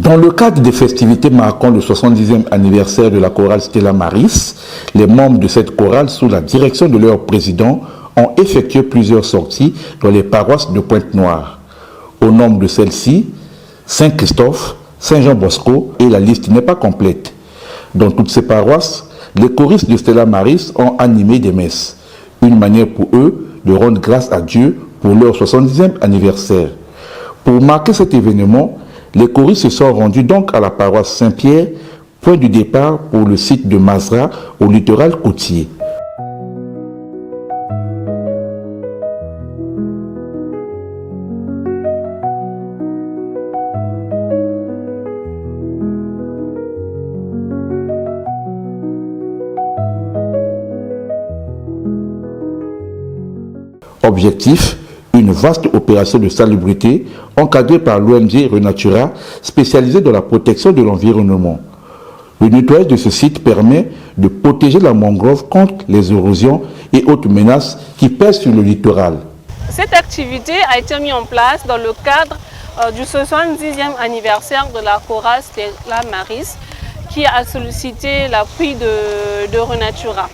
Dans le cadre des festivités marquant le 70e anniversaire de la chorale Stella Maris, les membres de cette chorale, sous la direction de leur président, ont effectué plusieurs sorties dans les paroisses de Pointe-Noire. Au nombre de celles-ci, Saint-Christophe, Saint-Jean-Bosco et la liste n'est pas complète. Dans toutes ces paroisses, les choristes de Stella Maris ont animé des messes, une manière pour eux de rendre grâce à Dieu pour leur 70e anniversaire. Pour marquer cet événement, les choristes se sont rendus donc à la paroisse Saint-Pierre, point du départ pour le site de Mazra au littoral côtier. Objectif, une vaste opération de salubrité encadrée par l'ONG Renatura, spécialisée dans la protection de l'environnement. Le nettoyage de ce site permet de protéger la mangrove contre les érosions et autres menaces qui pèsent sur le littoral. Cette activité a été mise en place dans le cadre du 70e anniversaire de la chorale Stella Maris, qui a sollicité l'appui de Renatura.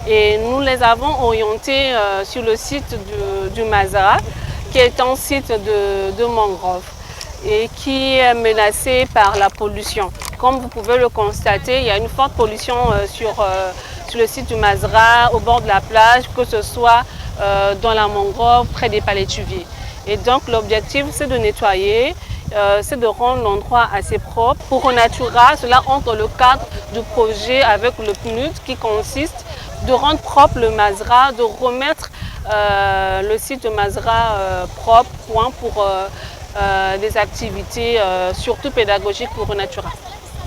Et nous les avons orientés sur le site du Mazara, qui est un site de mangrove et qui est menacé par la pollution. Comme vous pouvez le constater, il y a une forte pollution sur le site du Mazara, au bord de la plage, que ce soit dans la mangrove, près des palétuviers. Et donc l'objectif, c'est de nettoyer, c'est de rendre l'endroit assez propre. Pour Renatura, cela entre dans le cadre du projet avec le PNUD qui consiste de rendre propre le Mazara, de remettre le site de Mazara propre, pour des activités surtout pédagogiques pour Renatura.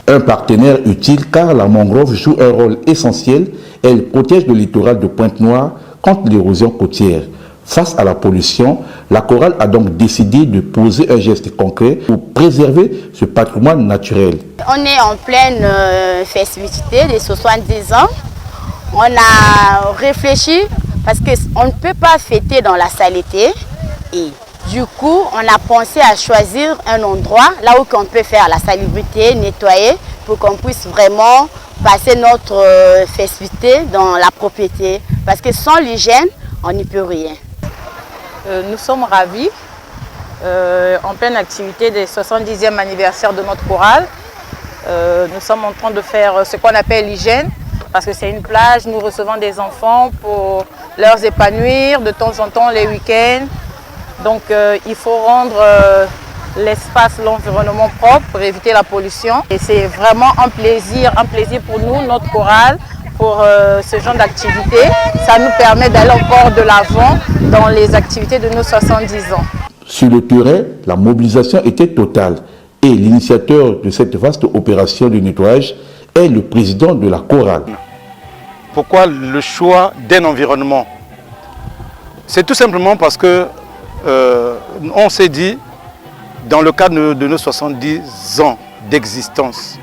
Un partenaire utile car la mangrove joue un rôle essentiel. Elle protège le littoral de Pointe-Noire contre l'érosion côtière. Face à la pollution, la chorale a donc décidé de poser un geste concret pour préserver ce patrimoine naturel. On est en pleine festivité des 70 ans. On a réfléchi parce qu'on ne peut pas fêter dans la saleté et du coup on a pensé à choisir un endroit là où on peut faire la salubrité, nettoyer pour qu'on puisse vraiment passer notre festivité dans la propriété parce que sans l'hygiène on n'y peut rien. Nous sommes ravis en pleine activité des 70e anniversaire de notre chorale. Nous sommes en train de faire ce qu'on appelle l'hygiène. Parce que c'est une plage, nous recevons des enfants pour leur épanouir de temps en temps les week-ends. Donc il faut rendre l'espace, l'environnement propre pour éviter la pollution. Et c'est vraiment un plaisir pour nous, notre chorale, pour ce genre d'activité. Ça nous permet d'aller encore de l'avant dans les activités de nos 70 ans. Sur le terrain, la mobilisation était totale et l'initiateur de cette vaste opération de nettoyage est le président de la chorale. Pourquoi le choix d'un environnement? C'est tout simplement parce que on s'est dit, dans le cadre de nos 70 ans d'existence,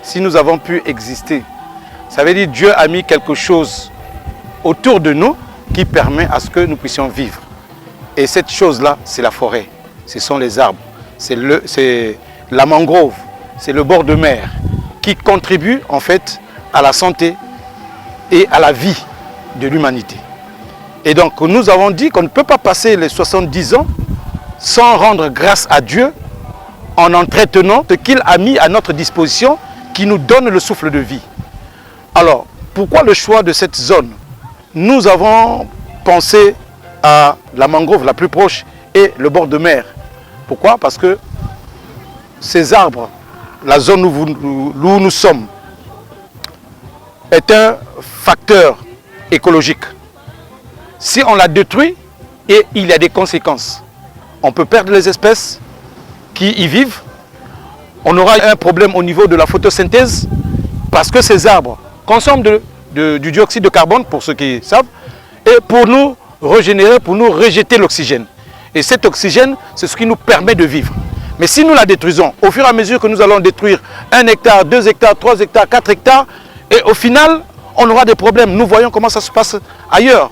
si nous avons pu exister, ça veut dire que Dieu a mis quelque chose autour de nous qui permet à ce que nous puissions vivre. Et cette chose-là, c'est la forêt, ce sont les arbres, c'est la mangrove, c'est le bord de mer, qui contribue en fait à la santé et à la vie de l'humanité. Et donc nous avons dit qu'on ne peut pas passer les 70 ans sans rendre grâce à Dieu en entretenant ce qu'il a mis à notre disposition qui nous donne le souffle de vie. Alors, pourquoi le choix de cette zone? Nous avons pensé à la mangrove la plus proche et le bord de mer. Pourquoi? Parce que ces arbres, la zone où nous sommes, est un facteur écologique. Si on la détruit, et il y a des conséquences. On peut perdre les espèces qui y vivent. On aura un problème au niveau de la photosynthèse parce que ces arbres consomment du dioxyde de carbone, pour ceux qui savent, et pour nous régénérer, pour nous rejeter l'oxygène. Et cet oxygène, c'est ce qui nous permet de vivre. Mais si nous la détruisons, au fur et à mesure que nous allons détruire 1 hectare, 2 hectares, 3 hectares, 4 hectares, et au final, on aura des problèmes. Nous voyons comment ça se passe ailleurs,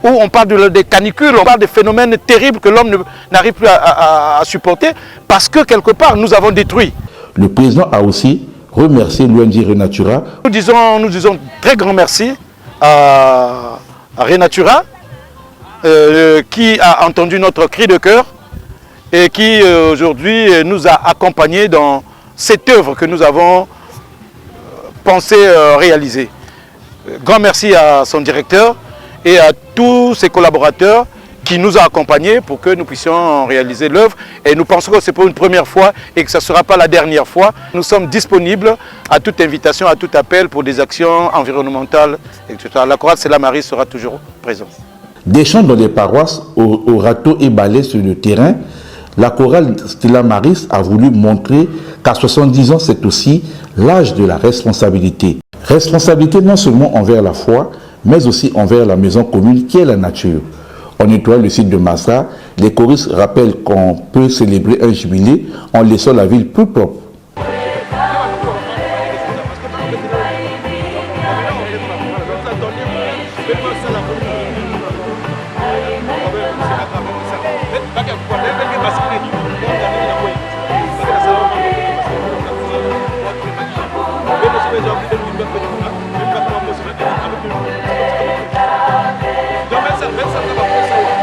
où on parle des canicules, on parle des phénomènes terribles que l'homme n'arrive plus à supporter, parce que quelque part, nous avons détruit. Le président a aussi remercié l'ONG Renatura. Nous disons très grand merci à Renatura qui a entendu notre cri de cœur et qui aujourd'hui nous a accompagnés dans cette œuvre que nous avons pensé réaliser. Grand merci à son directeur et à tous ses collaborateurs qui nous ont accompagnés pour que nous puissions réaliser l'œuvre. Et nous pensons que c'est pour une première fois et que ce ne sera pas la dernière fois. Nous sommes disponibles à toute invitation, à tout appel pour des actions environnementales, etc. La chorale Stella Maris sera toujours présente. Des chants dans les paroisses, au râteau et balais sur le terrain, la chorale Stella Maris a voulu montrer qu'à 70 ans, c'est aussi l'âge de la responsabilité. Responsabilité non seulement envers la foi, mais aussi envers la maison commune qui est la nature. On nettoie le site de Massa, les choristes rappellent qu'on peut célébrer un jubilé en laissant la ville plus propre. Don't mess up,